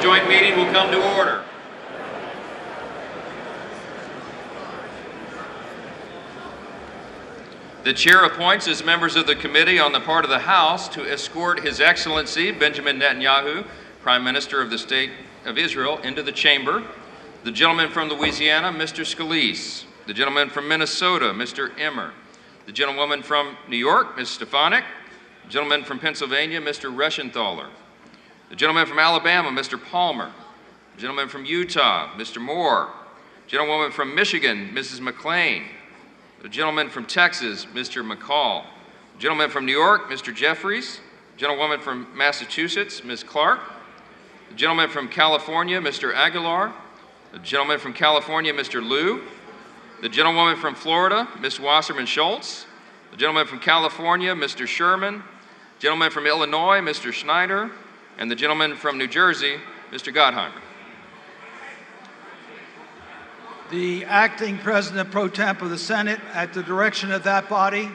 joint meeting will come to order. The chair appoints as members of the committee on the part of the House to escort His Excellency Benjamín Netanyahu, Prime Minister of the State of Israel, into the chamber. The gentleman from Louisiana, Mr. Scalise. The gentleman from Minnesota, Mr. Emmer. The gentlewoman from New York, Ms. Stefanik. The gentleman from Pennsylvania, Mr. Reschenthaler. The gentleman from Alabama, Mr. Palmer. The gentleman from Utah, Mr. Moore. The gentlewoman from Michigan, Mrs. McClain. The gentleman from Texas, Mr. McCall. The gentleman from New York, Mr. Jeffries. The gentlewoman from Massachusetts, Ms. Clark. The gentleman from California, Mr. Aguilar. The gentleman from California, Mr. Liu. The gentlewoman from Florida, Ms. Wasserman Schultz. The gentleman from California, Mr. Sherman. The gentleman from Illinois, Mr. Schneider. And the gentleman from New Jersey, Mr. Gottheimer. The acting president pro temp of the Senate, at the direction of that body,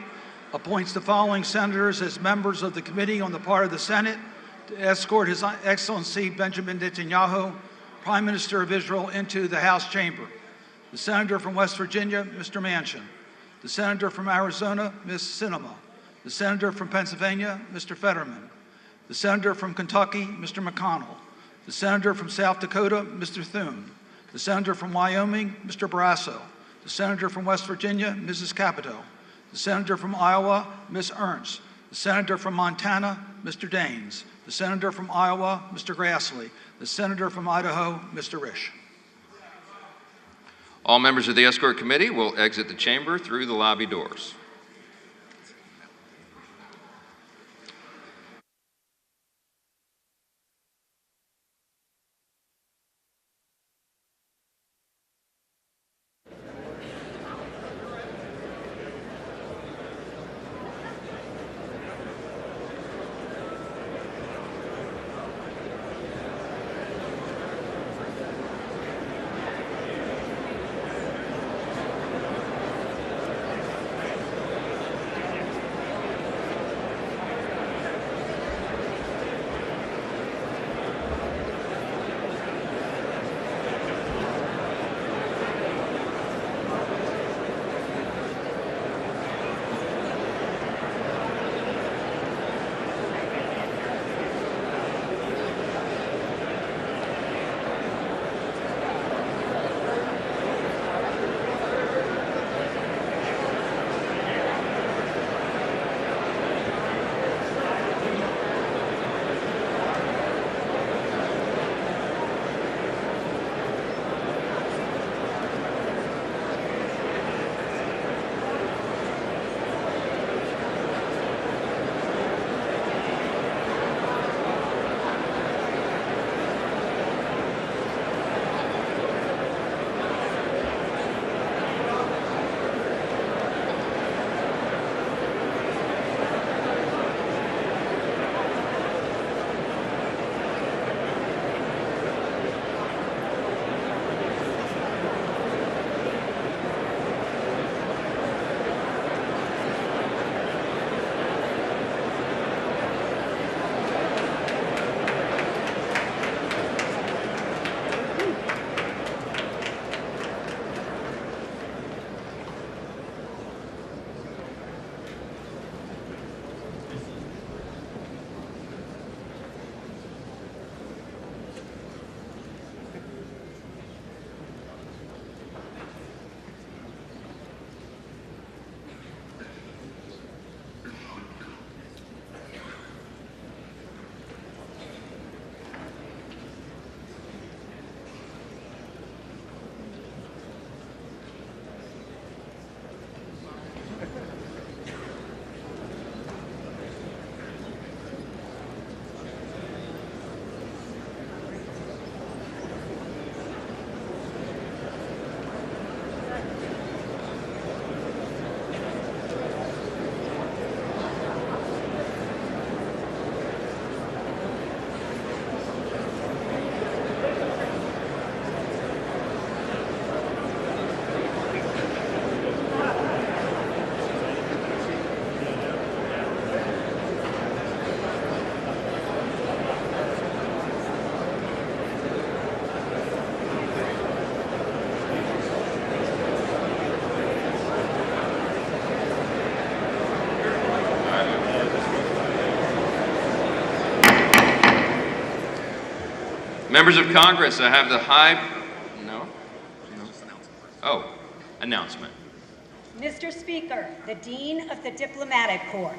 appoints the following senators as members of the committee on the part of the Senate to escort His Excellency Benjamín Netanyahu, Prime Minister of Israel, into the House chamber. The senator from West Virginia, Mr. Manchin. The senator from Arizona, Ms. Sinema. The senator from Pennsylvania, Mr. Fetterman. The senator from Kentucky, Mr. McConnell. The senator from South Dakota, Mr. Thune. The senator from Wyoming, Mr. Barrasso. The senator from West Virginia, Mrs. Capito. The senator from Iowa, Ms. Ernst. The senator from Montana, Mr. Daines. The senator from Iowa, Mr. Grassley. The senator from Idaho, Mr. Risch. All members of the escort committee will exit the chamber through the lobby doors. Members of Congress, I have the announcement. Mr. Speaker, the Dean of the Diplomatic Corps.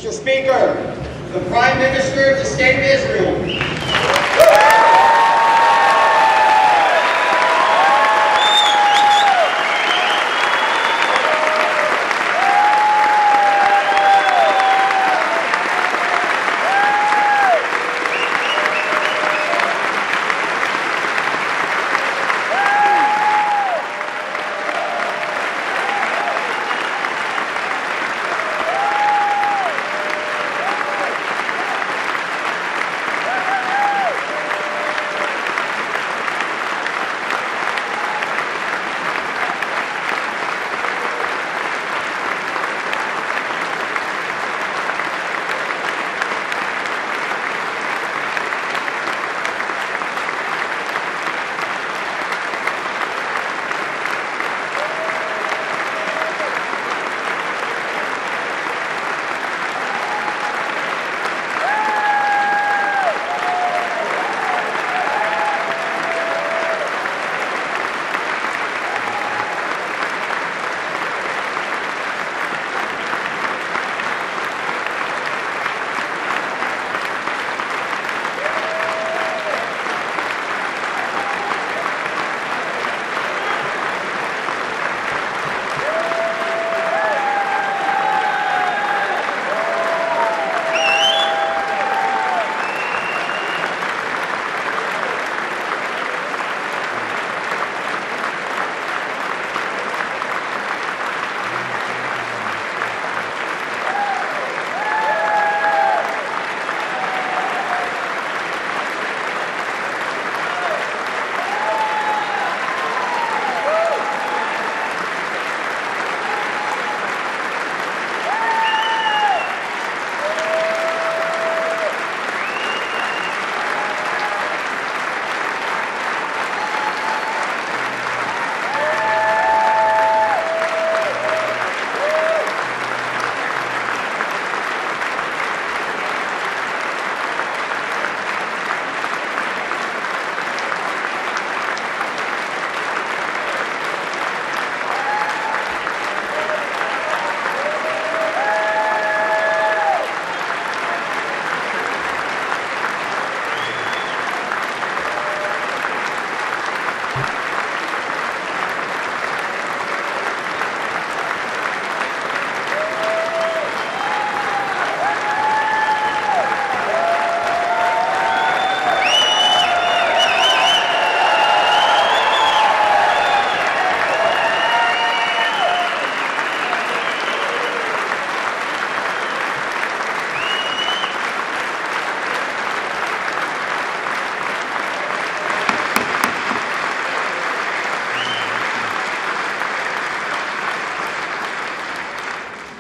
Mr. Speaker, the Prime Minister of the State of Israel.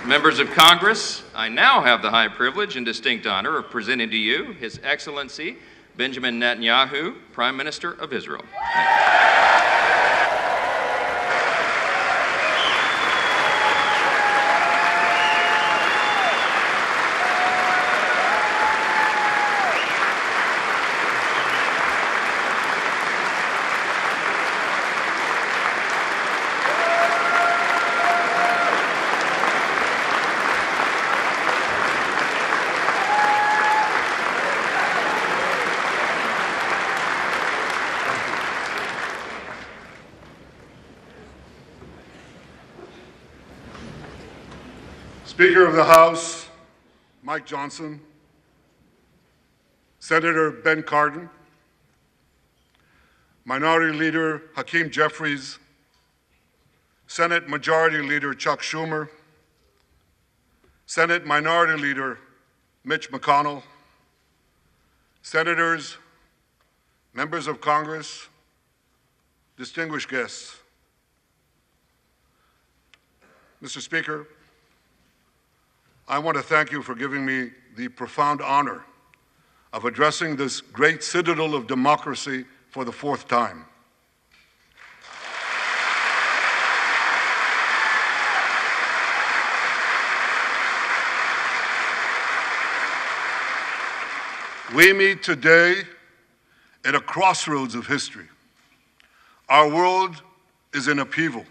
Members of Congress, I now have the high privilege and distinct honor of presenting to you His Excellency Benjamín Netanyahu, Prime Minister of Israel. Speaker of the House, Mike Johnson, Senator Ben Cardin, Minority Leader Hakeem Jeffries, Senate Majority Leader Chuck Schumer, Senate Minority Leader Mitch McConnell, Senators, members of Congress, distinguished guests. Mr. Speaker, I want to thank you for giving me the profound honor of addressing this great citadel of democracy for the fourth time. We meet today at a crossroads of history. Our world is in upheaval.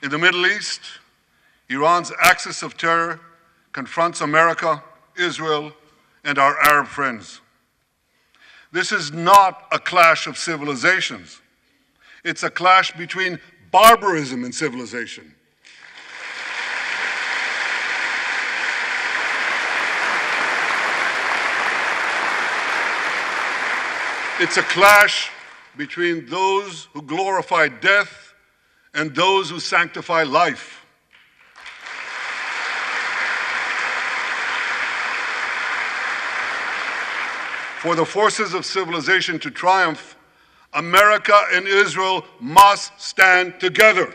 In the Middle East, Iran's axis of terror confronts America, Israel, and our Arab friends. This is not a clash of civilizations. It's a clash between barbarism and civilization. It's a clash between those who glorify death and those who sanctify life. For the forces of civilization to triumph, America and Israel must stand together.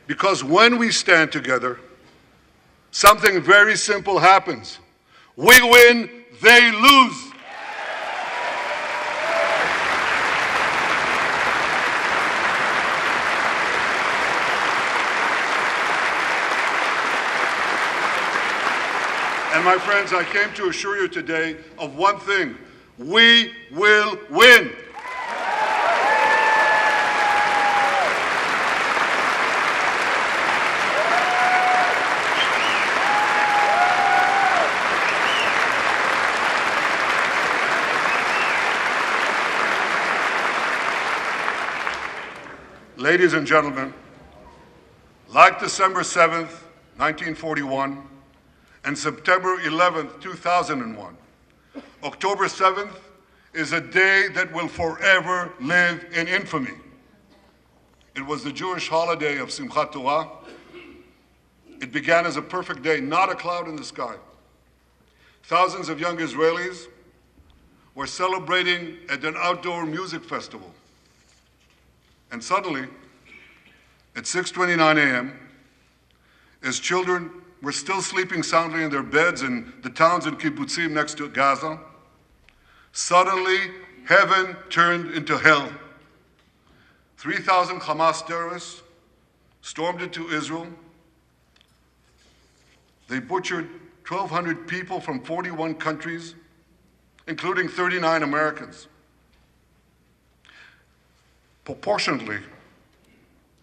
Because when we stand together, something very simple happens. We win, they lose. And my friends, I came to assure you today of one thing: we will win. Ladies and gentlemen, like December 7th, 1941, and September 11th, 2001, October 7th is a day that will forever live in infamy. It was the Jewish holiday of Simchat Torah. It began as a perfect day, not a cloud in the sky. Thousands of young Israelis were celebrating at an outdoor music festival. And suddenly, at 6:29 a.m., as children were still sleeping soundly in their beds in the towns and kibbutzim next to Gaza, suddenly heaven turned into hell. 3,000 Hamas terrorists stormed into Israel. They butchered 1,200 people from 41 countries, including 39 Americans. Proportionately,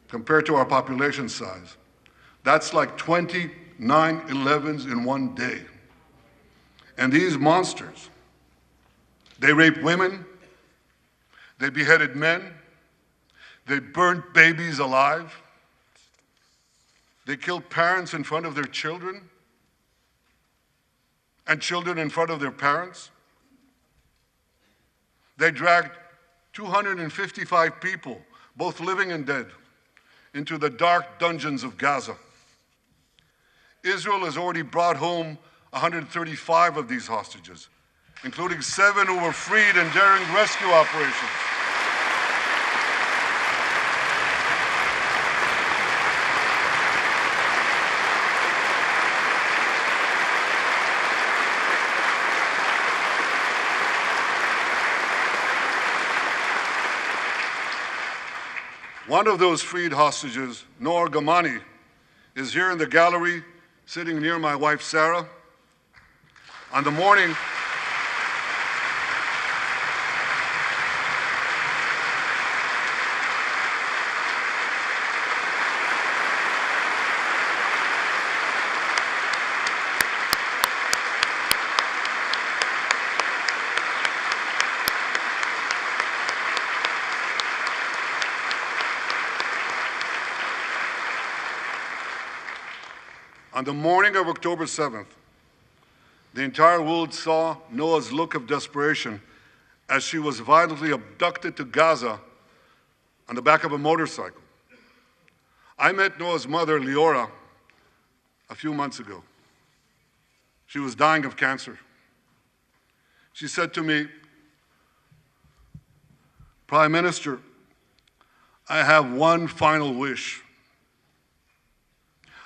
compared to our population size, that's like 20 9/11s in one day. And these monsters, they raped women, they beheaded men, they burnt babies alive, they killed parents in front of their children, and children in front of their parents. They dragged 255 people, both living and dead, into the dark dungeons of Gaza. Israel has already brought home 135 of these hostages, including 7 who were freed in daring rescue operations. One of those freed hostages, Noor Gamani, is here in the gallery, sitting near my wife, Sarah. On the morning of October 7th, the entire world saw Noah's look of desperation as she was violently abducted to Gaza on the back of a motorcycle. I met Noah's mother, Leora, a few months ago. She was dying of cancer. She said to me, "Prime Minister, I have one final wish.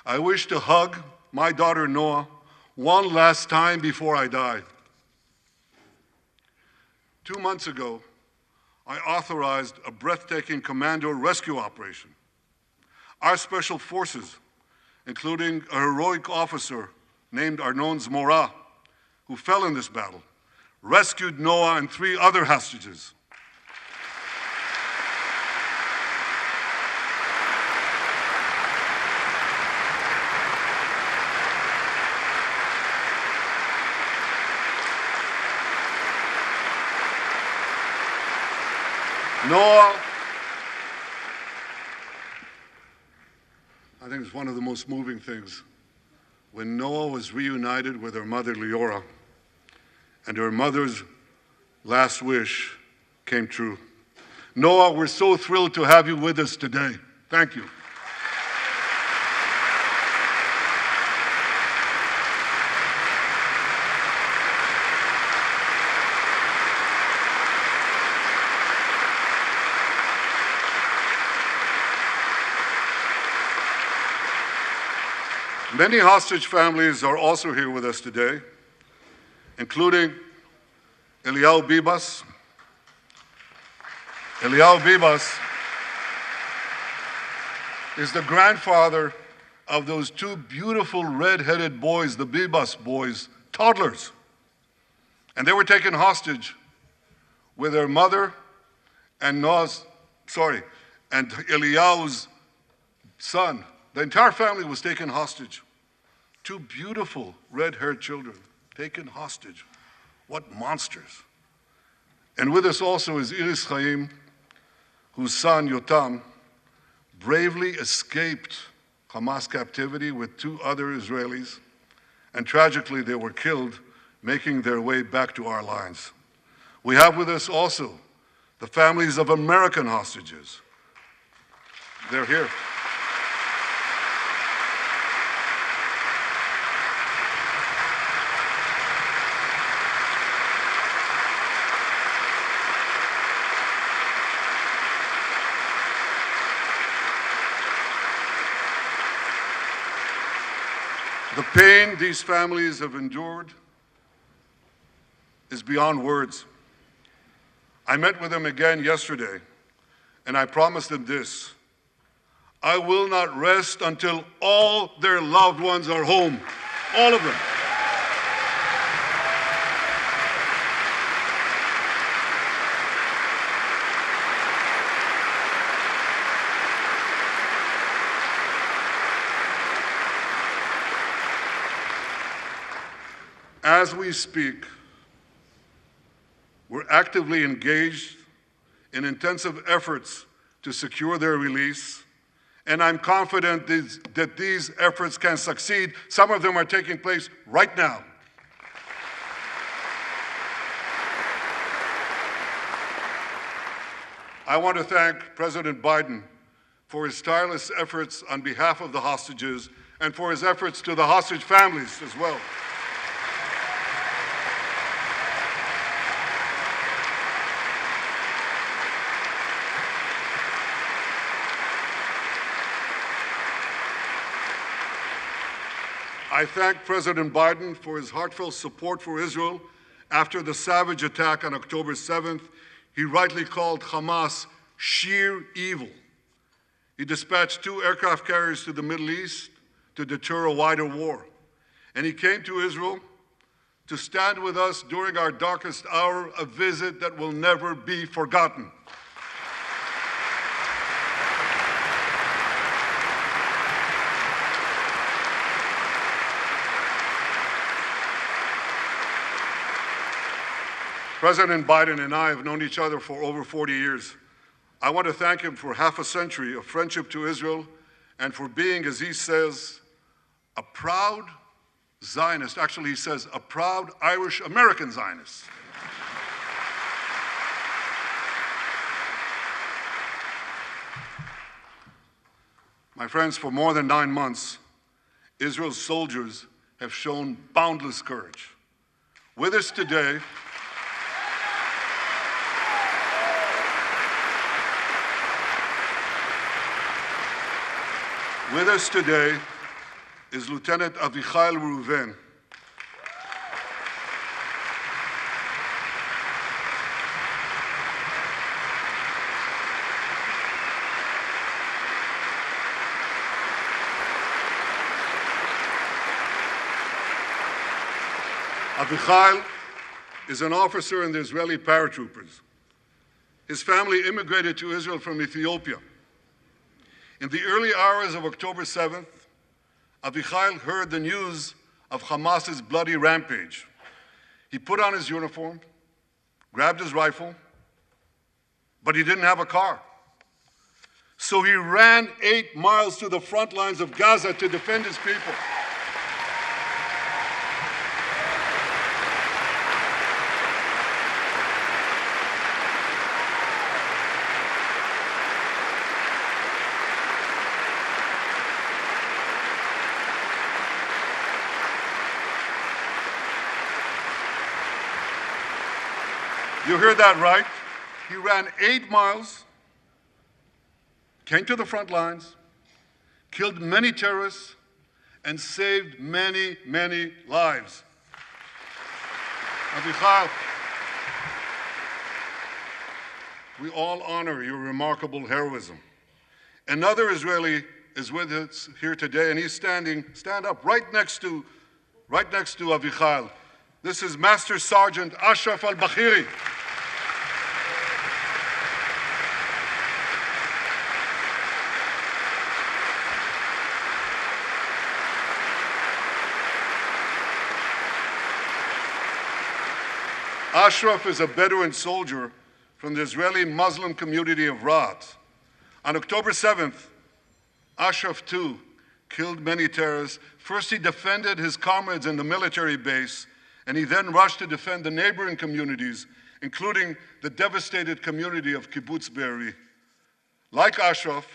I wish to hug my daughter Noah one last time before I die." 2 months ago, I authorized a breathtaking commando rescue operation. Our special forces, including a heroic officer named Arnon Zmora, who fell in this battle, rescued Noah and 3 other hostages. Noah, I think it's one of the most moving things. When Noah was reunited with her mother, Leora, and her mother's last wish came true. Noah, we're so thrilled to have you with us today. Thank you. Many hostage families are also here with us today, including Eliyahu Bibas. Eliyahu Bibas is the grandfather of those 2 beautiful red-headed boys, the Bibas boys, toddlers. And they were taken hostage with their mother and Eliyahu's son. The entire family was taken hostage. 2 beautiful red-haired children taken hostage. What monsters. And with us also is Iris Chaim, whose son, Yotam, bravely escaped Hamas captivity with 2 other Israelis, and tragically they were killed, making their way back to our lines. We have with us also the families of American hostages. They're here. The pain these families have endured is beyond words. I met with them again yesterday, and I promised them this: I will not rest until all their loved ones are home, all of them. As we speak, we're actively engaged in intensive efforts to secure their release, and I'm confident that these efforts can succeed. Some of them are taking place right now. I want to thank President Biden for his tireless efforts on behalf of the hostages and for his efforts to the hostage families as well. I thank President Biden for his heartfelt support for Israel after the savage attack on October 7th. He rightly called Hamas sheer evil. He dispatched 2 aircraft carriers to the Middle East to deter a wider war. And he came to Israel to stand with us during our darkest hour, a visit that will never be forgotten. President Biden and I have known each other for over 40 years. I want to thank him for half a century of friendship to Israel and for being, as he says, a proud Zionist. Actually, he says, a proud Irish-American Zionist. My friends, for more than 9 months, Israel's soldiers have shown boundless courage. With us today, is Lieutenant Avichail Reuven. Avichai is an officer in the Israeli paratroopers. His family immigrated to Israel from Ethiopia. In the early hours of October 7th, Avichai heard the news of Hamas's bloody rampage. He put on his uniform, grabbed his rifle, but he didn't have a car. So he ran 8 miles to the front lines of Gaza to defend his people. You heard that right. He ran 8 miles, came to the front lines, killed many terrorists, and saved many, many lives. Avichai, we all honor your remarkable heroism. Another Israeli is with us here today, and he's stand up right next to Avichai. This is Master Sergeant Ashraf al-Bakhiri. Ashraf is a Bedouin soldier from the Israeli Muslim community of Raat. On October 7th, Ashraf too killed many terrorists. First he defended his comrades in the military base, and he then rushed to defend the neighboring communities, including the devastated community of Kibbutz Be'eri. Like Ashraf,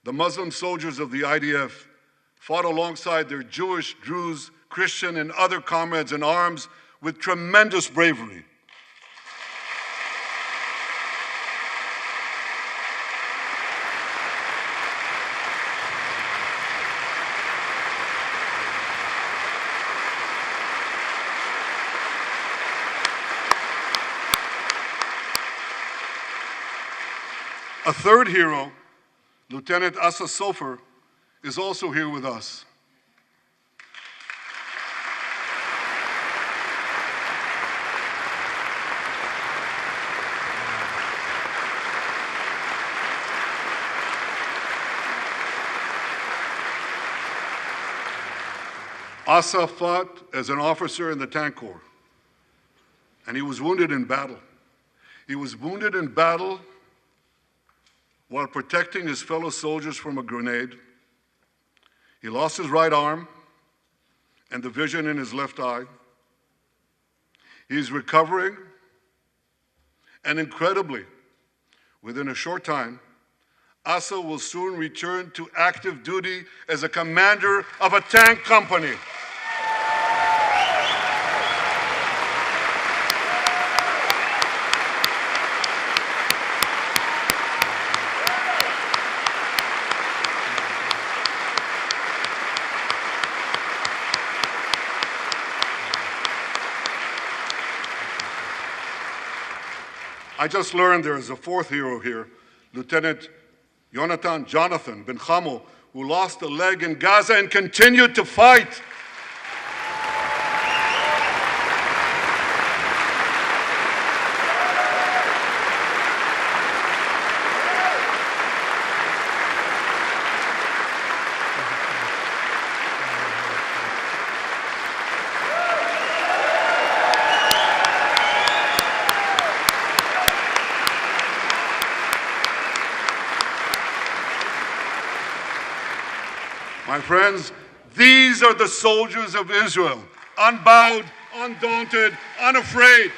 the Muslim soldiers of the IDF fought alongside their Jewish, Druze, Christian, and other comrades in arms with tremendous bravery. A third hero, Lieutenant Asa Sofer, is also here with us. Asa fought as an officer in the Tank Corps, and he was wounded in battle. He was wounded in battle while protecting his fellow soldiers from a grenade. He lost his right arm and the vision in his left eye. He's recovering, and incredibly, within a short time, Asa will soon return to active duty as a commander of a tank company. I just learned there is a fourth hero here, Lieutenant Jonathan Ben Chamo, who lost a leg in Gaza and continued to fight. My friends, these are the soldiers of Israel, unbowed, undaunted, unafraid.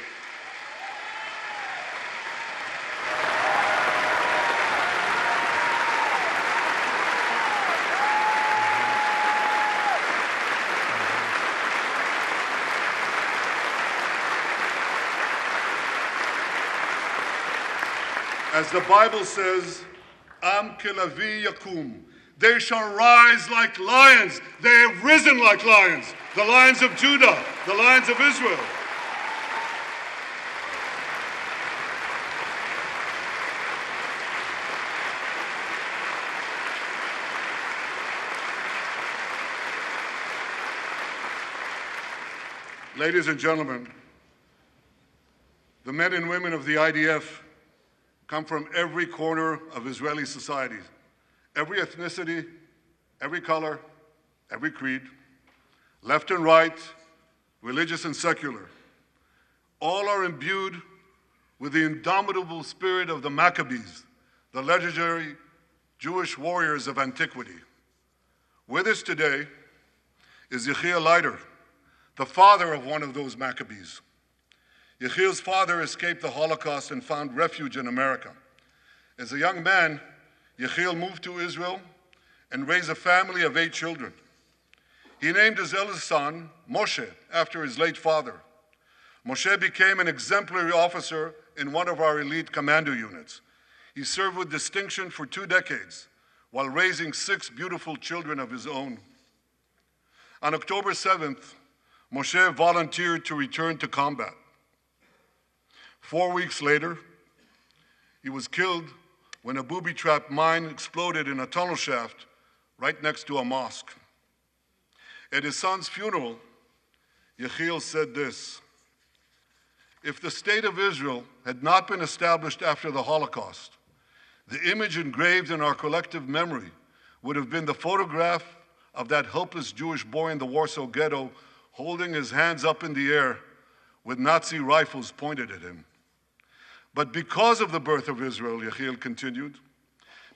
As the Bible says, Am kelavi yakum. They shall rise like lions. They have risen like lions. The lions of Judah, the lions of Israel. Ladies and gentlemen, the men and women of the IDF come from every corner of Israeli society, every ethnicity, every color, every creed, left and right, religious and secular. All are imbued with the indomitable spirit of the Maccabees, the legendary Jewish warriors of antiquity. With us today is Yechiel Leiter, the father of one of those Maccabees. Yechiel's father escaped the Holocaust and found refuge in America. As a young man, Yechiel moved to Israel and raised a family of 8 children. He named his eldest son, Moshe, after his late father. Moshe became an exemplary officer in one of our elite commando units. He served with distinction for 2 decades while raising 6 beautiful children of his own. On October 7th, Moshe volunteered to return to combat. 4 weeks later, he was killed when a booby-trapped mine exploded in a tunnel shaft right next to a mosque. At his son's funeral, Yechiel said this: "If the state of Israel had not been established after the Holocaust, the image engraved in our collective memory would have been the photograph of that helpless Jewish boy in the Warsaw Ghetto holding his hands up in the air with Nazi rifles pointed at him. But because of the birth of Israel," Yechiel continued,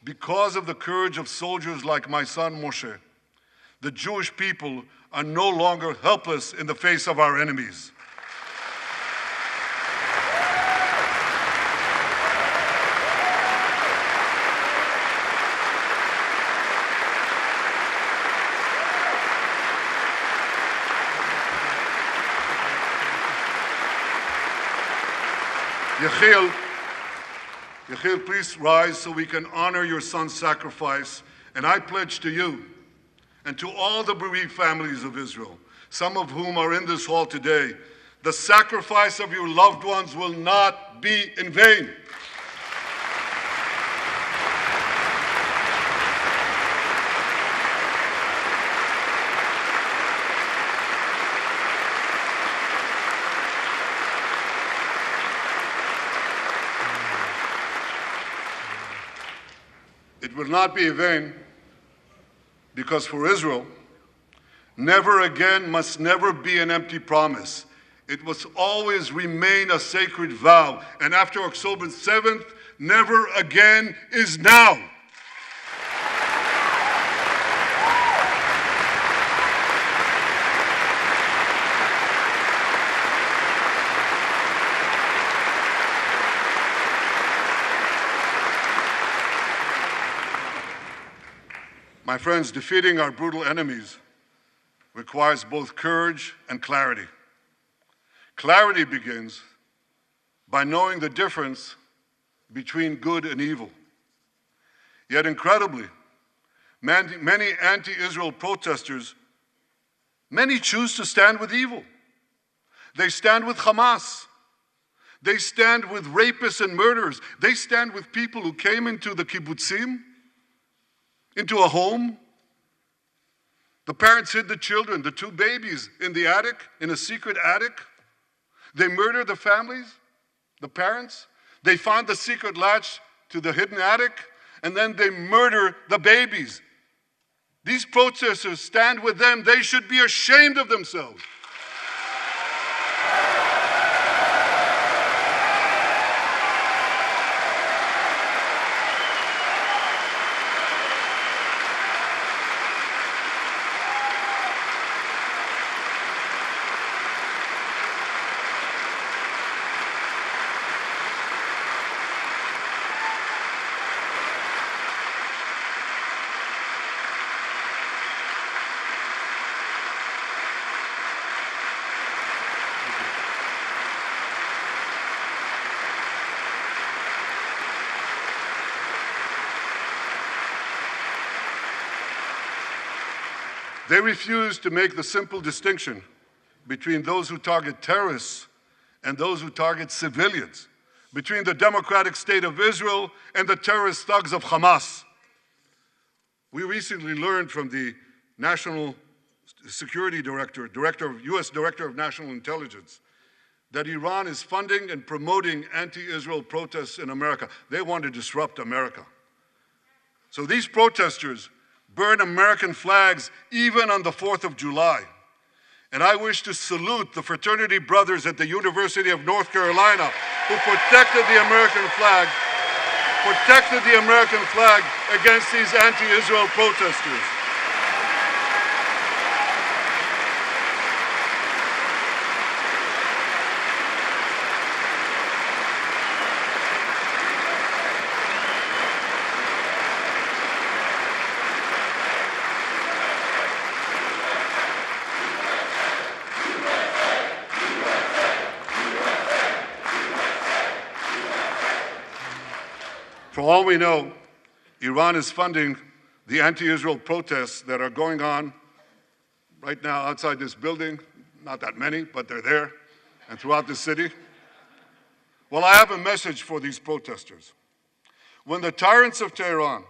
"because of the courage of soldiers like my son Moshe, the Jewish people are no longer helpless in the face of our enemies." Yechiel, please rise so we can honor your son's sacrifice. And I pledge to you and to all the bereaved families of Israel, some of whom are in this hall today, the sacrifice of your loved ones will not be in vain. It will not be in vain because for Israel, never again must never be an empty promise. It must always remain a sacred vow. And after October 7th, never again is now. My friends, defeating our brutal enemies requires both courage and clarity. Clarity begins by knowing the difference between good and evil. Yet incredibly, many anti-Israel protesters, many choose to stand with evil. They stand with Hamas. They stand with rapists and murderers. They stand with people who came into the kibbutzim, into a home. The parents hid the children, the 2 babies, in the attic, in a secret attic. They murdered the families, the parents. They found the secret latch to the hidden attic, and then they murder the babies. These protesters stand with them. They should be ashamed of themselves. They refuse to make the simple distinction between those who target terrorists and those who target civilians, between the democratic state of Israel and the terrorist thugs of Hamas. We recently learned from the National Security Director, U.S. Director of National Intelligence, that Iran is funding and promoting anti-Israel protests in America. They want to disrupt America. So these protesters burn American flags even on the 4th of July. And I wish to salute the fraternity brothers at the University of North Carolina who protected the American flag against these anti-Israel protesters. For all we know, Iran is funding the anti-Israel protests that are going on right now outside this building. Not that many, but they're there, and throughout the city. Well, I have a message for these protesters. When the tyrants of Tehran,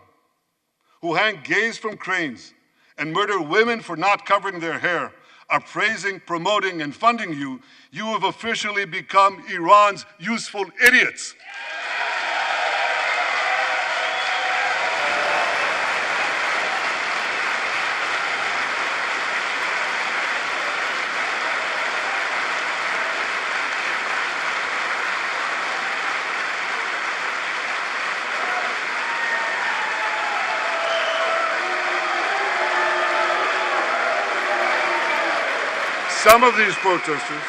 who hang gays from cranes and murder women for not covering their hair, are praising, promoting, and funding you, you have officially become Iran's useful idiots. Some of these protesters,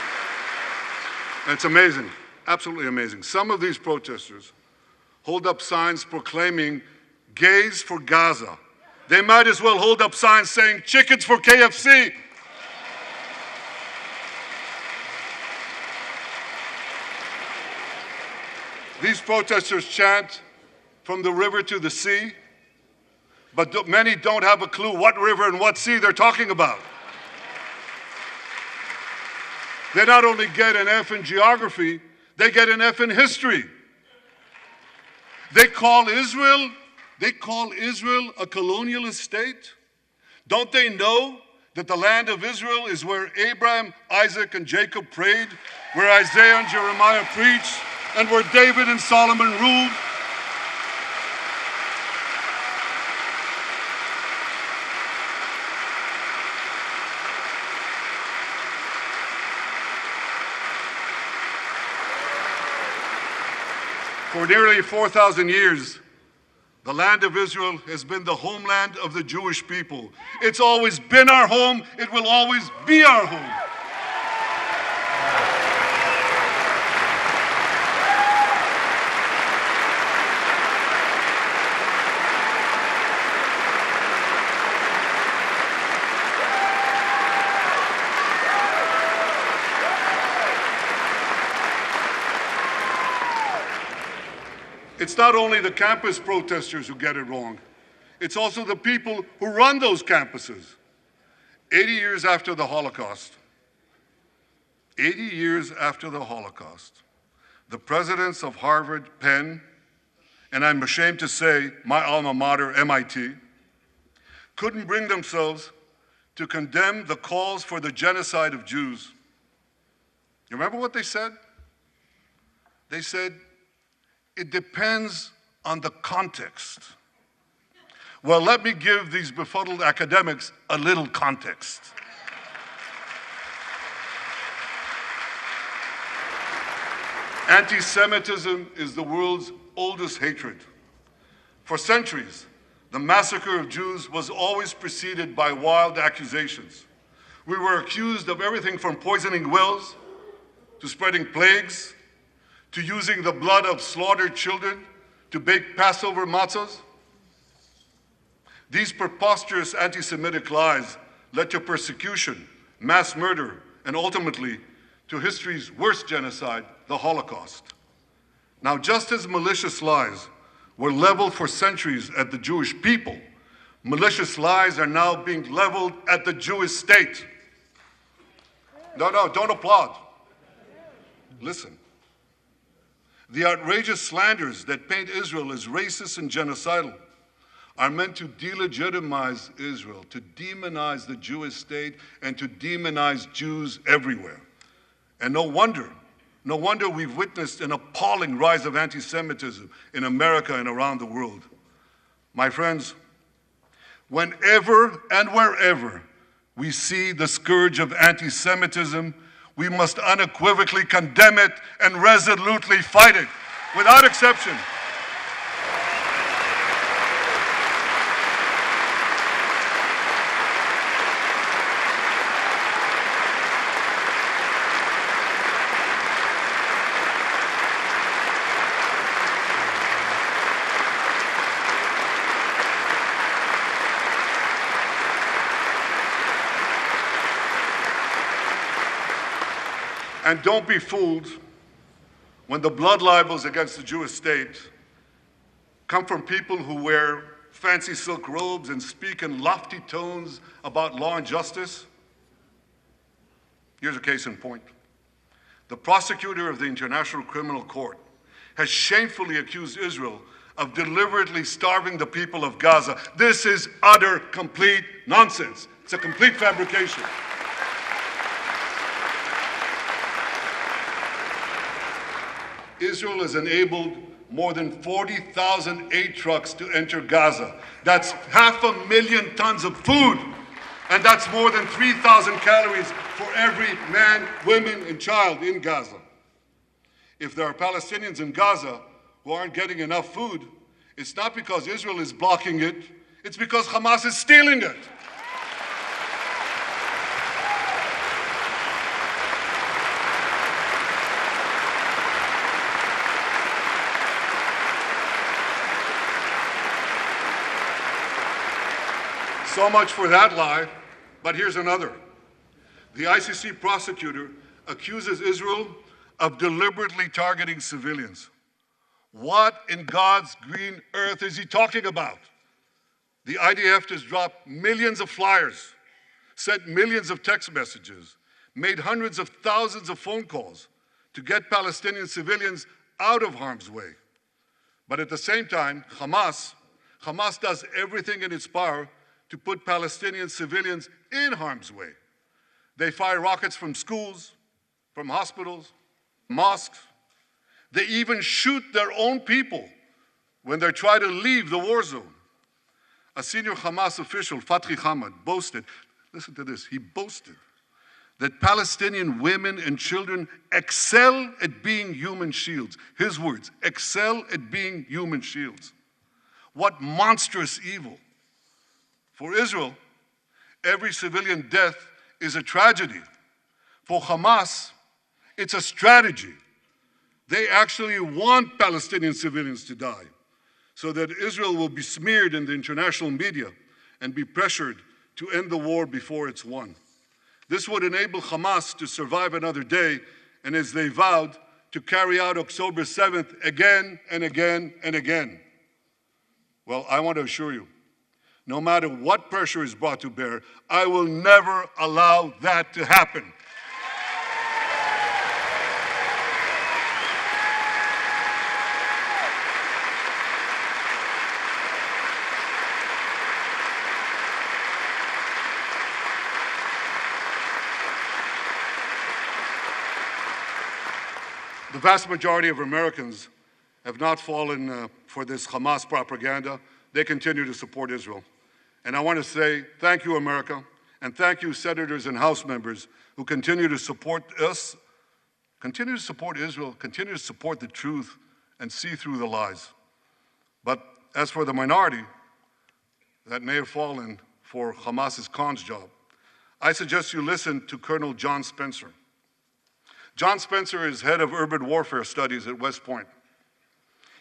and it's amazing, absolutely amazing, some of these protesters hold up signs proclaiming gays for Gaza. They might as well hold up signs saying chickens for KFC. These protesters chant from the river to the sea, but many don't have a clue what river and what sea they're talking about. They not only get an F in geography, they get an F in history. They call Israel a colonialist state. Don't they know that the land of Israel is where Abraham, Isaac, and Jacob prayed, where Isaiah and Jeremiah preached, and where David and Solomon ruled? For nearly 4,000 years, the land of Israel has been the homeland of the Jewish people. It's always been our home. It will always be our home. It's not only the campus protesters who get it wrong. It's also the people who run those campuses. 80 years after the Holocaust, the presidents of Harvard, Penn, and I'm ashamed to say my alma mater, MIT, couldn't bring themselves to condemn the calls for the genocide of Jews. You remember what they said? They said, it depends on the context. Well, let me give these befuddled academics a little context. Anti-Semitism is the world's oldest hatred. For centuries, the massacre of Jews was always preceded by wild accusations. We were accused of everything from poisoning wells, to spreading plagues, to using the blood of slaughtered children to bake Passover matzahs. These preposterous anti-Semitic lies led to persecution, mass murder, and ultimately to history's worst genocide, the Holocaust. Now, just as malicious lies were leveled for centuries at the Jewish people, malicious lies are now being leveled at the Jewish state. No, don't applaud. Listen. The outrageous slanders that paint Israel as racist and genocidal are meant to delegitimize Israel, to demonize the Jewish state, and to demonize Jews everywhere. And no wonder we've witnessed an appalling rise of anti-Semitism in America and around the world. My friends, whenever and wherever we see the scourge of anti-Semitism, we must unequivocally condemn it and resolutely fight it, without exception. And don't be fooled when the blood libels against the Jewish state come from people who wear fancy silk robes and speak in lofty tones about law and justice. Here's a case in point. The prosecutor of the International Criminal Court has shamefully accused Israel of deliberately starving the people of Gaza. This is utter, complete nonsense. It's a complete fabrication. Israel has enabled more than 40,000 aid trucks to enter Gaza. That's 500,000 tons of food, and that's more than 3,000 calories for every man, woman, and child in Gaza. If there are Palestinians in Gaza who aren't getting enough food, it's not because Israel is blocking it, it's because Hamas is stealing it. So much for that lie, but here's another. The ICC prosecutor accuses Israel of deliberately targeting civilians. What in God's green earth is he talking about? The IDF has dropped millions of flyers, sent millions of text messages, made hundreds of thousands of phone calls to get Palestinian civilians out of harm's way. But at the same time, Hamas does everything in its power to put Palestinian civilians in harm's way. They fire rockets from schools, from hospitals, mosques. They even shoot their own people when they try to leave the war zone. A senior Hamas official, Fatri Hamad, boasted, listen to this, he boasted that Palestinian women and children excel at being human shields. His words, excel at being human shields. What monstrous evil. For Israel, every civilian death is a tragedy. For Hamas, it's a strategy. They actually want Palestinian civilians to die so that Israel will be smeared in the international media and be pressured to end the war before it's won. This would enable Hamas to survive another day and, as they vowed, to carry out October 7th again and again and again. Well, I want to assure you, no matter what pressure is brought to bear, I will never allow that to happen. The vast majority of Americans have not fallen for this Hamas propaganda. They continue to support Israel. And I want to say thank you, America, and thank you, senators and House members who continue to support us, continue to support Israel, continue to support the truth and see through the lies. But as for the minority that may have fallen for Hamas's con's job, I suggest you listen to Colonel John Spencer. John Spencer is head of urban warfare studies at West Point.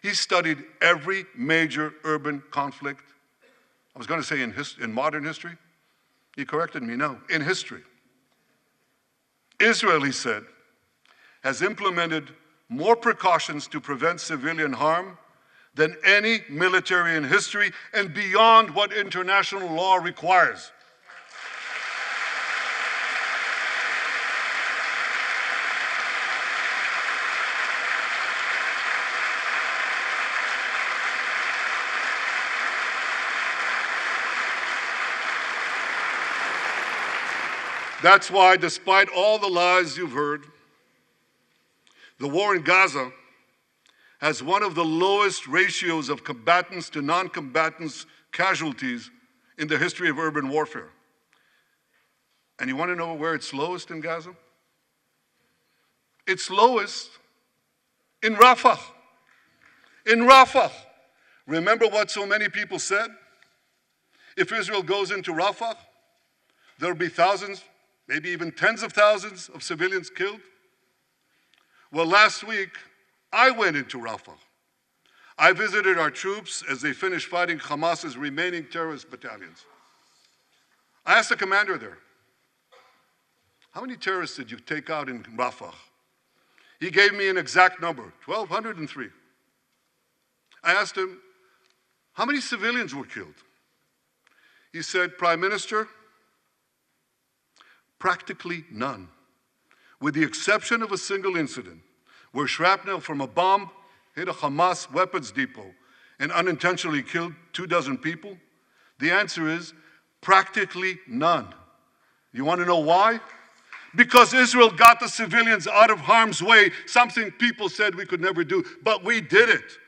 He studied every major urban conflict. I was going to say in modern history. He corrected me, no, in history. Israel, he said, has implemented more precautions to prevent civilian harm than any military in history and beyond what international law requires. That's why, despite all the lies you've heard, the war in Gaza has one of the lowest ratios of combatants to non-combatants casualties in the history of urban warfare. And you want to know where it's lowest in Gaza? It's lowest in Rafah. In Rafah. Remember what so many people said? If Israel goes into Rafah, there'll be thousands, maybe even tens of thousands of civilians killed. Well, last week, I went into Rafah. I visited our troops as they finished fighting Hamas's remaining terrorist battalions. I asked the commander there, how many terrorists did you take out in Rafah? He gave me an exact number, 1,203. I asked him, how many civilians were killed? He said, Prime Minister, practically none, with the exception of a single incident where shrapnel from a bomb hit a Hamas weapons depot and unintentionally killed 24 people. The answer is practically none. You want to know why? Because Israel got the civilians out of harm's way, something people said we could never do, but we did it.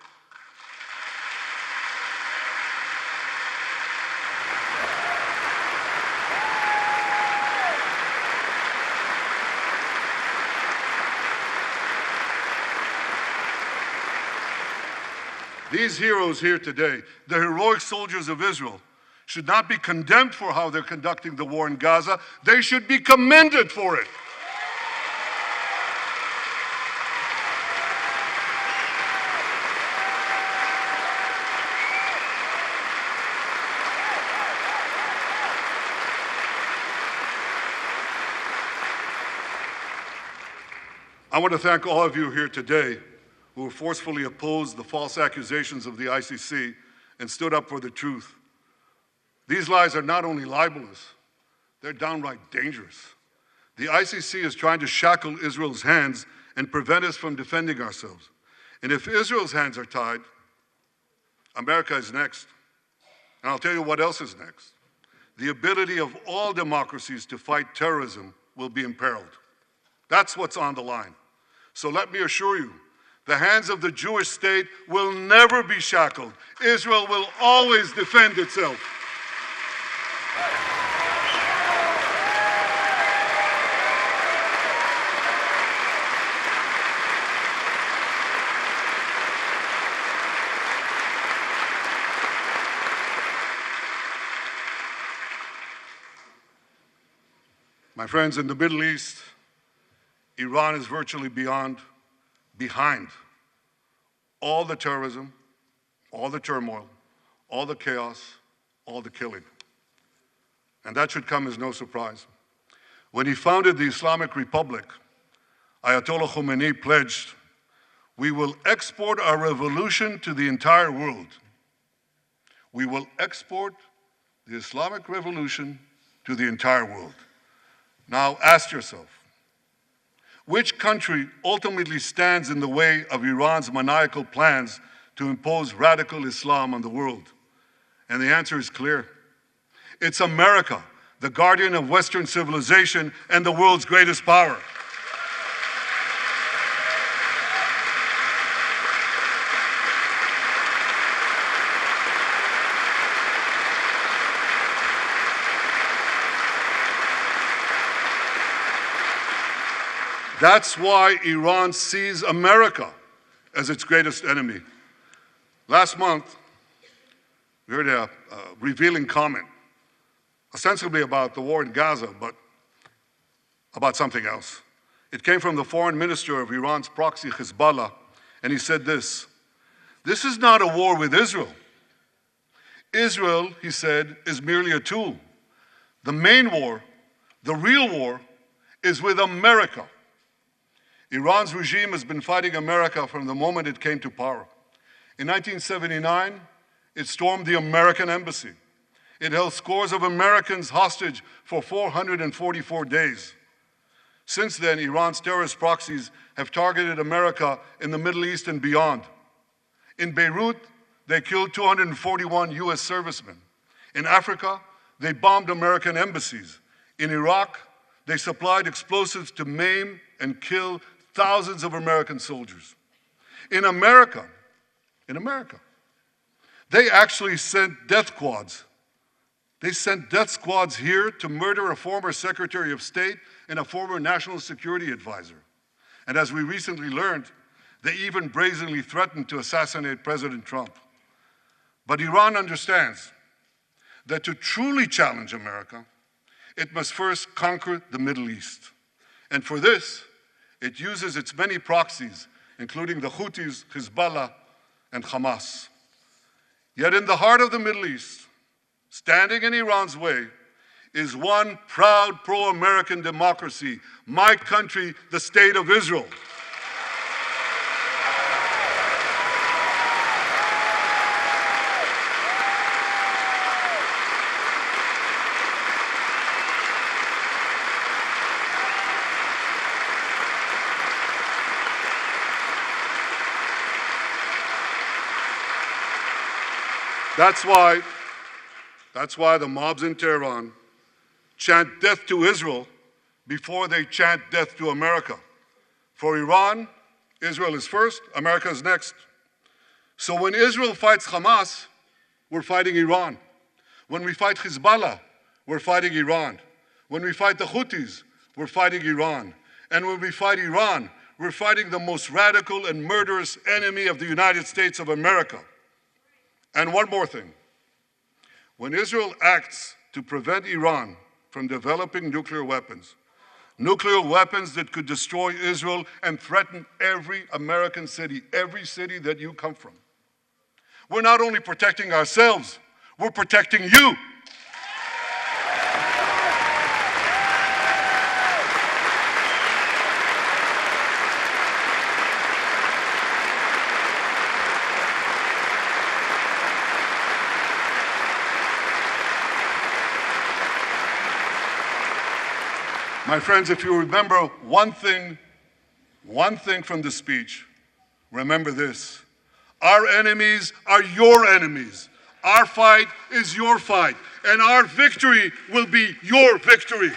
These heroes here today, the heroic soldiers of Israel, should not be condemned for how they're conducting the war in Gaza. They should be commended for it. I want to thank all of you here today who forcefully opposed the false accusations of the ICC and stood up for the truth. These lies are not only libelous, they're downright dangerous. The ICC is trying to shackle Israel's hands and prevent us from defending ourselves. And if Israel's hands are tied, America is next. And I'll tell you what else is next. The ability of all democracies to fight terrorism will be imperiled. That's what's on the line. So let me assure you, the hands of the Jewish state will never be shackled. Israel will always defend itself. My friends, in the Middle East, Iran is virtually behind all the terrorism, all the turmoil, all the chaos, all the killing. And that should come as no surprise. When he founded the Islamic Republic, Ayatollah Khomeini pledged, "We will export our revolution to the entire world." We will export the Islamic revolution to the entire world. Now ask yourself, which country ultimately stands in the way of Iran's maniacal plans to impose radical Islam on the world? And the answer is clear. It's America, the guardian of Western civilization and the world's greatest power. That's why Iran sees America as its greatest enemy. Last month, we heard a revealing comment, ostensibly about the war in Gaza, but about something else. It came from the foreign minister of Iran's proxy, Hezbollah, and he said this: "This is not a war with Israel. Israel," he said, "is merely a tool. The main war, the real war, is with America." Iran's regime has been fighting America from the moment it came to power. In 1979, it stormed the American embassy. It held scores of Americans hostage for 444 days. Since then, Iran's terrorist proxies have targeted America in the Middle East and beyond. In Beirut, they killed 241 US servicemen. In Africa, they bombed American embassies. In Iraq, They supplied explosives to maim and kill thousands of American soldiers. In America, they actually sent death squads. They sent death squads here to murder a former Secretary of State and a former National Security Advisor. And as we recently learned, they even brazenly threatened to assassinate President Trump. But Iran understands that to truly challenge America, it must first conquer the Middle East. And for this, it uses its many proxies, including the Houthis, Hezbollah, and Hamas. Yet in the heart of the Middle East, standing in Iran's way, is one proud pro-American democracy, my country, the State of Israel. That's why the mobs in Tehran chant death to Israel before they chant death to America. For Iran, Israel is first, America is next. So when Israel fights Hamas, we're fighting Iran. When we fight Hezbollah, we're fighting Iran. When we fight the Houthis, we're fighting Iran. And when we fight Iran, we're fighting the most radical and murderous enemy of the United States of America. And one more thing. When Israel acts to prevent Iran from developing nuclear weapons that could destroy Israel and threaten every American city, every city that you come from, we're not only protecting ourselves, we're protecting you. My friends, if you remember one thing from the speech, remember this. Our enemies are your enemies. Our fight is your fight, and our victory will be your victory.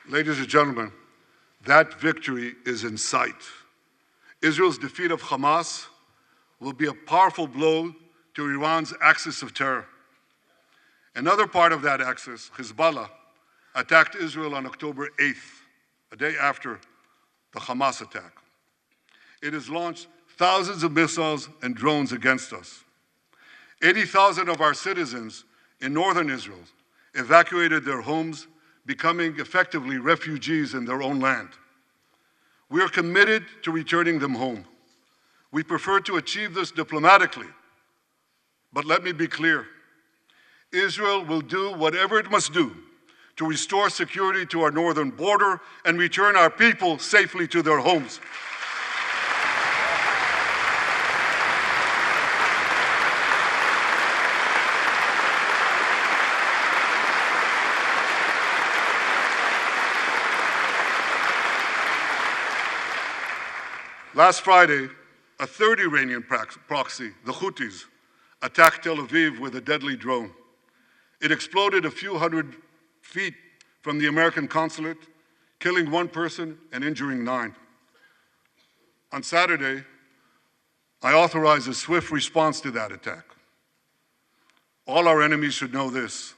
Ladies and gentlemen, that victory is in sight. Israel's defeat of Hamas will be a powerful blow to Iran's axis of terror. Another part of that axis, Hezbollah, attacked Israel on October 8th, a day after the Hamas attack. It has launched thousands of missiles and drones against us. 80,000 of our citizens in northern Israel evacuated their homes, becoming effectively refugees in their own land. We are committed to returning them home. We prefer to achieve this diplomatically, but let me be clear. Israel will do whatever it must do to restore security to our northern border and return our people safely to their homes. Last Friday, a third Iranian proxy, the Houthis, attacked Tel Aviv with a deadly drone. It exploded a few hundred feet from the American consulate, killing one person and injuring 9. On Saturday, I authorized a swift response to that attack. All our enemies should know this.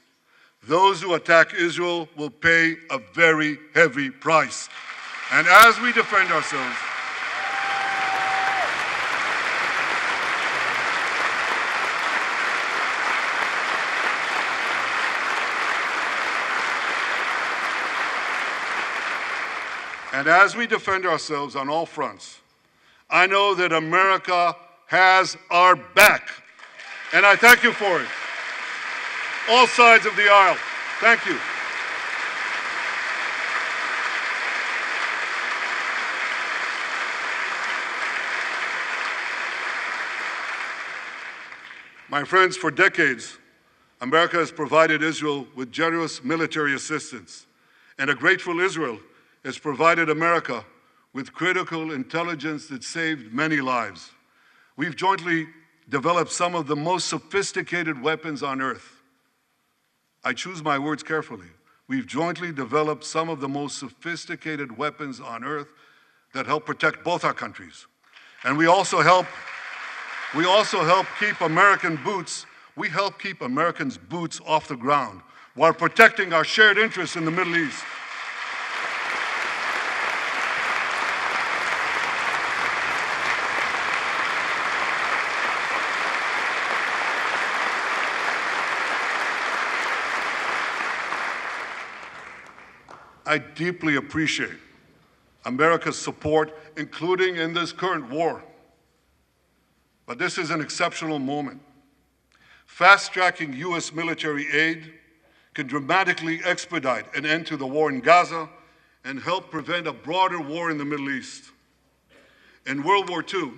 Those who attack Israel will pay a very heavy price. And as we defend ourselves, on all fronts, I know that America has our back, and I thank you for it. All sides of the aisle, thank you. My friends, for decades, America has provided Israel with generous military assistance, and a grateful Israel has provided America with critical intelligence that saved many lives. We've jointly developed some of the most sophisticated weapons on earth. I choose my words carefully. We've jointly developed some of the most sophisticated weapons on earth that help protect both our countries. And we also help keep American boots, we help keep Americans' boots off the ground while protecting our shared interests in the Middle East. I deeply appreciate America's support, including in this current war. But this is an exceptional moment. Fast-tracking U.S. military aid can dramatically expedite an end to the war in Gaza and help prevent a broader war in the Middle East. In World War II,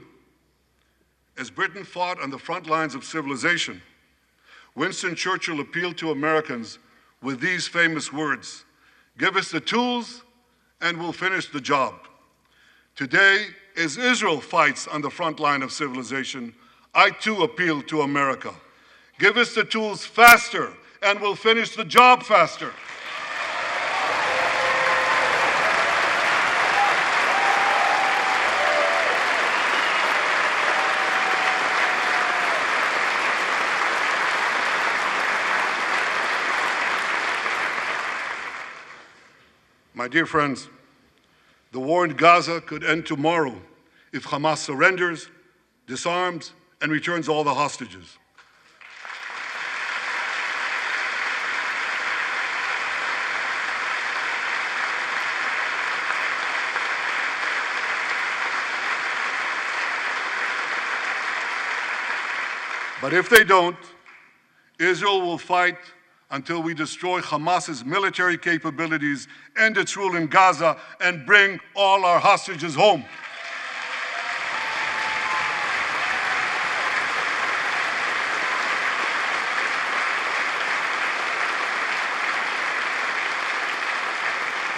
as Britain fought on the front lines of civilization, Winston Churchill appealed to Americans with these famous words: "Give us the tools and we'll finish the job." Today, as Israel fights on the front line of civilization, I too appeal to America. Give us the tools faster and we'll finish the job faster. My dear friends, the war in Gaza could end tomorrow if Hamas surrenders, disarms, and returns all the hostages. But if they don't, Israel will fight until we destroy Hamas's military capabilities, end its rule in Gaza, and bring all our hostages home.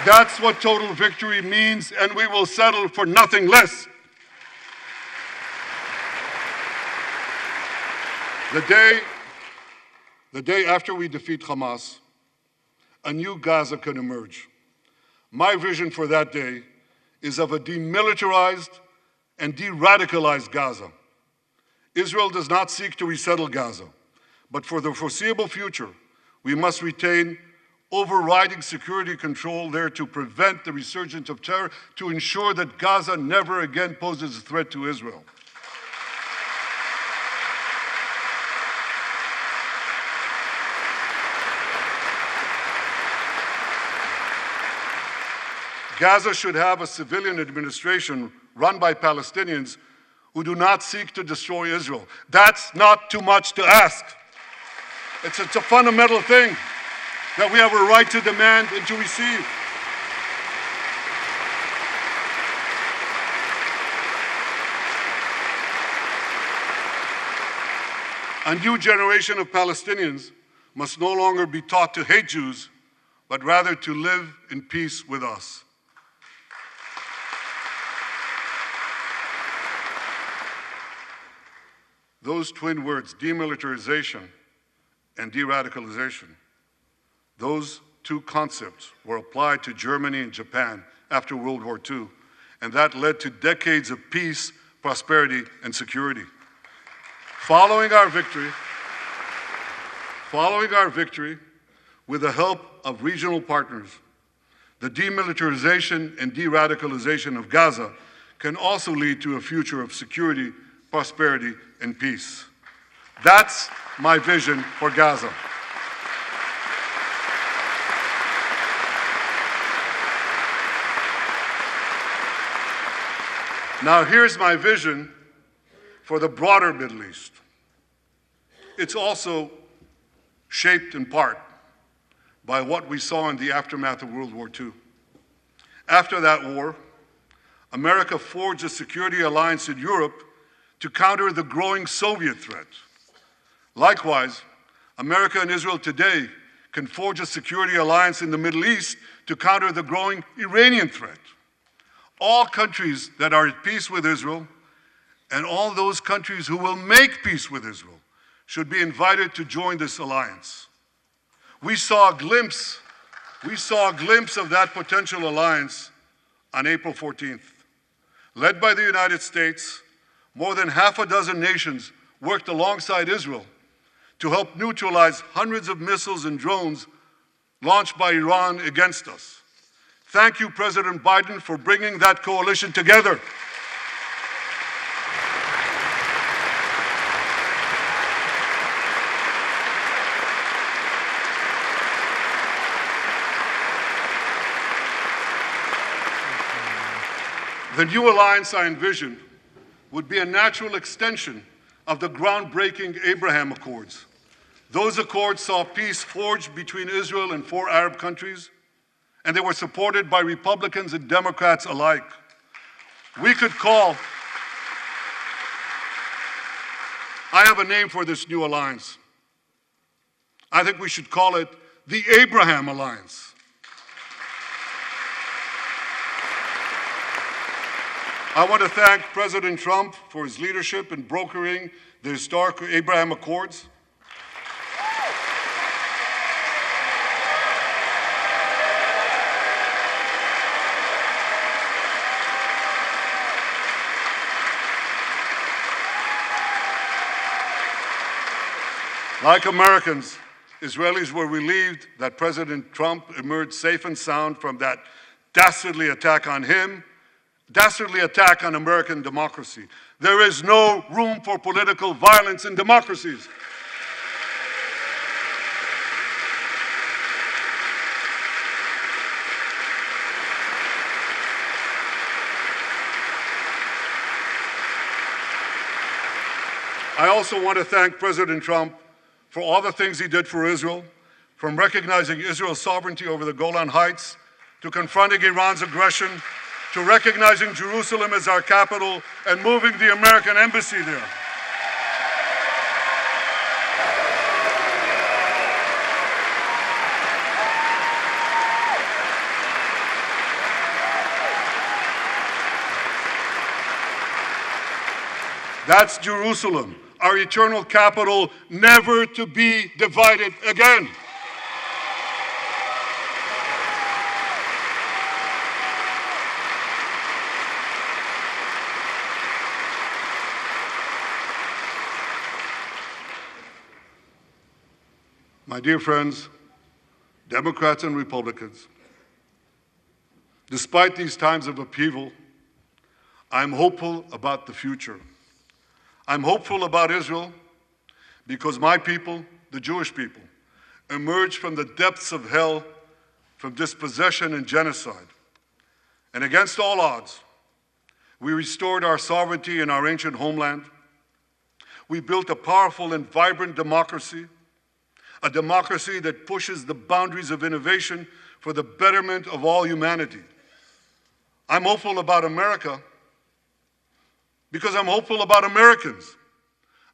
That's what total victory means, and we will settle for nothing less. The day after we defeat Hamas, a new Gaza can emerge. My vision for that day is of a demilitarized and de-radicalized Gaza. Israel does not seek to resettle Gaza, but for the foreseeable future, we must retain overriding security control there to prevent the resurgence of terror, to ensure that Gaza never again poses a threat to Israel. Gaza should have a civilian administration run by Palestinians who do not seek to destroy Israel. That's not too much to ask. It's a fundamental thing that we have a right to demand and to receive. A new generation of Palestinians must no longer be taught to hate Jews, but rather to live in peace with us. Those twin words, demilitarization and de-radicalization, those two concepts were applied to Germany and Japan after World War II, and that led to decades of peace, prosperity, and security. Following our victory, with the help of regional partners, the demilitarization and de-radicalization of Gaza can also lead to a future of security, prosperity, and peace. That's my vision for Gaza. Now here's my vision for the broader Middle East. It's also shaped in part by what we saw in the aftermath of World War II. After that war, America forged a security alliance in Europe to counter the growing Soviet threat. Likewise, America and Israel today can forge a security alliance in the Middle East to counter the growing Iranian threat. All countries that are at peace with Israel and all those countries who will make peace with Israel should be invited to join this alliance. We saw a glimpse of that potential alliance on April 14th. Led by the United States, more than half a dozen nations worked alongside Israel to help neutralize hundreds of missiles and drones launched by Iran against us. Thank you, President Biden, for bringing that coalition together. The new alliance I envision would be a natural extension of the groundbreaking Abraham Accords. Those accords saw peace forged between Israel and 4 Arab countries, and they were supported by Republicans and Democrats alike. I have a name for this new alliance. I think we should call it the Abraham Alliance. I want to thank President Trump for his leadership in brokering the historic Abraham Accords. Like Americans, Israelis were relieved that President Trump emerged safe and sound from that dastardly attack on him, dastardly attack on American democracy. There is no room for political violence in democracies. I also want to thank President Trump for all the things he did for Israel, from recognizing Israel's sovereignty over the Golan Heights, to confronting Iran's aggression, to recognizing Jerusalem as our capital and moving the American embassy there. That's Jerusalem, our eternal capital, never to be divided again. My dear friends, Democrats and Republicans, despite these times of upheaval, I'm hopeful about the future. I'm hopeful about Israel because my people, the Jewish people, emerged from the depths of hell, from dispossession and genocide. And against all odds, we restored our sovereignty in our ancient homeland. We built a powerful and vibrant democracy, a democracy that pushes the boundaries of innovation for the betterment of all humanity. I'm hopeful about America because I'm hopeful about Americans.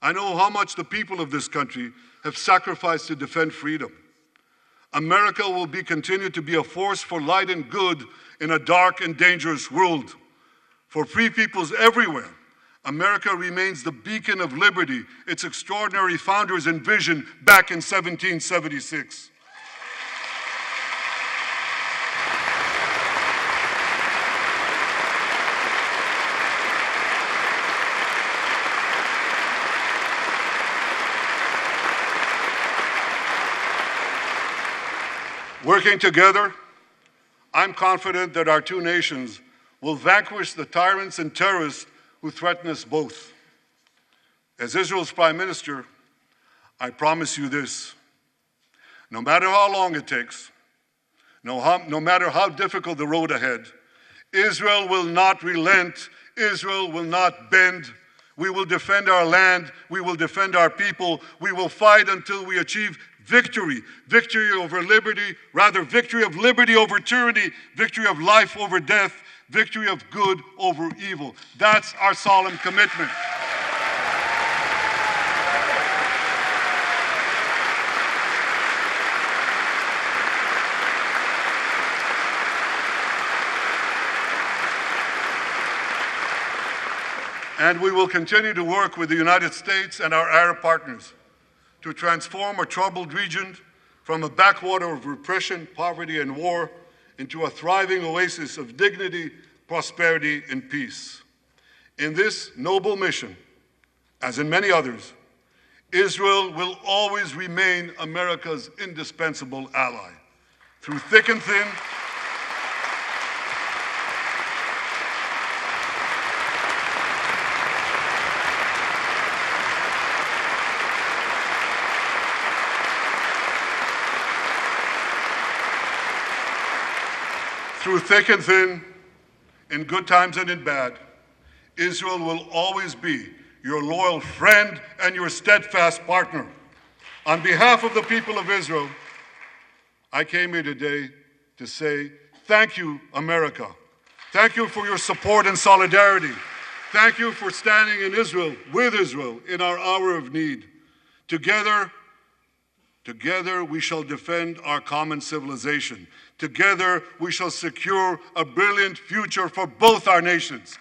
I know how much the people of this country have sacrificed to defend freedom. America will continue to be a force for light and good in a dark and dangerous world. For free peoples everywhere, America remains the beacon of liberty its extraordinary founders envisioned back in 1776. Working together, I'm confident that our two nations will vanquish the tyrants and terrorists who threaten us both. As Israel's Prime Minister, I promise you this: no matter how long it takes, no matter how difficult the road ahead, Israel will not relent, Israel will not bend. We will defend our land, we will defend our people, we will fight until we achieve victory. Victory over liberty, rather victory of liberty over tyranny, victory of life over death, victory of good over evil. That's our solemn commitment. And we will continue to work with the United States and our Arab partners to transform a troubled region from a backwater of repression, poverty, and war into a thriving oasis of dignity, prosperity, and peace. In this noble mission, as in many others, Israel will always remain America's indispensable ally. Through thick and thin, in good times and in bad, Israel will always be your loyal friend and your steadfast partner. On behalf of the people of Israel, I came here today to say thank you, America. Thank you for your support and solidarity. Thank you for standing in Israel, with Israel, in our hour of need. Together we shall defend our common civilization. Together we shall secure a brilliant future for both our nations.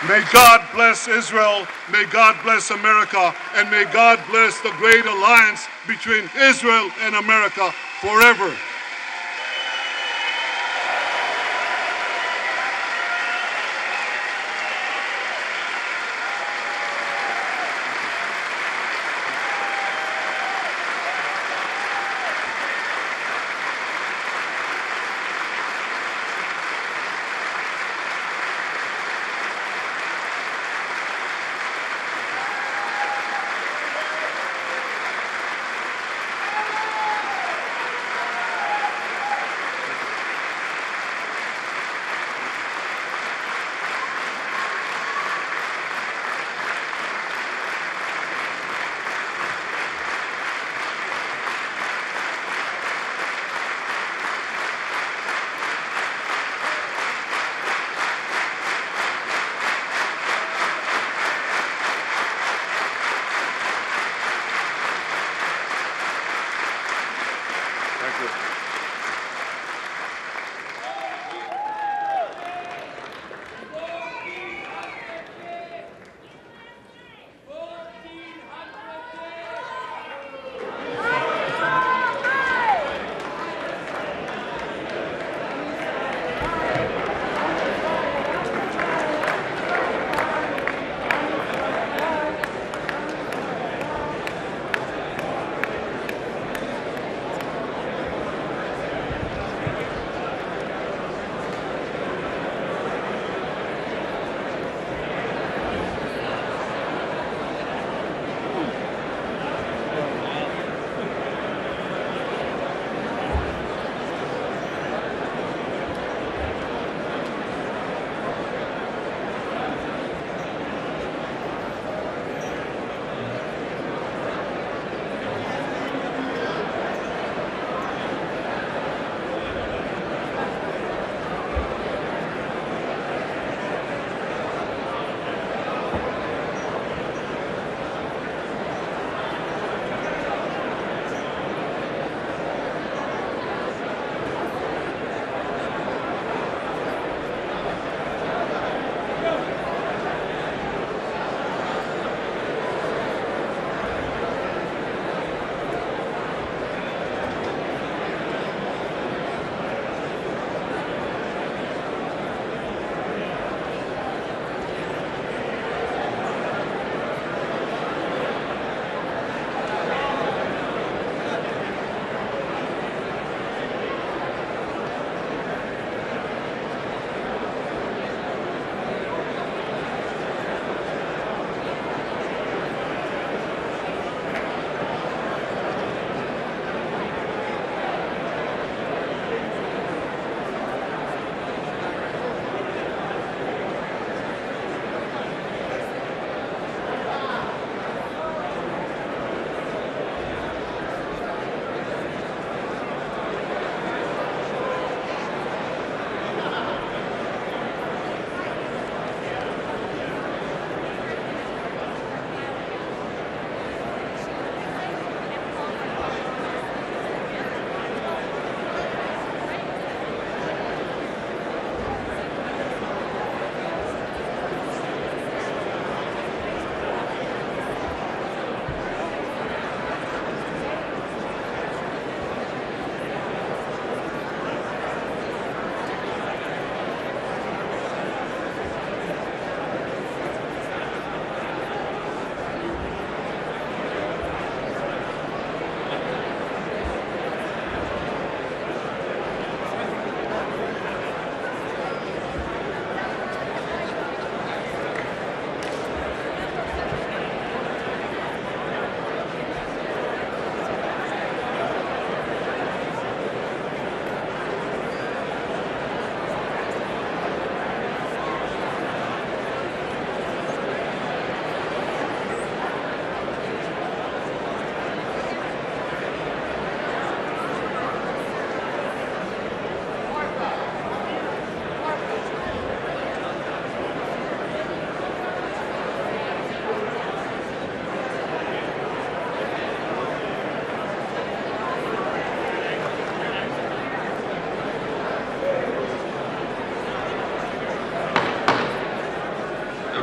May God bless Israel, may God bless America, and may God bless the great alliance between Israel and America forever.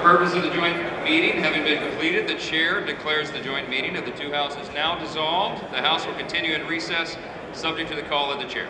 purpose of the joint meeting having been completed, the chair declares the joint meeting of the two houses now dissolved. The House will continue in recess, subject to the call of the chair.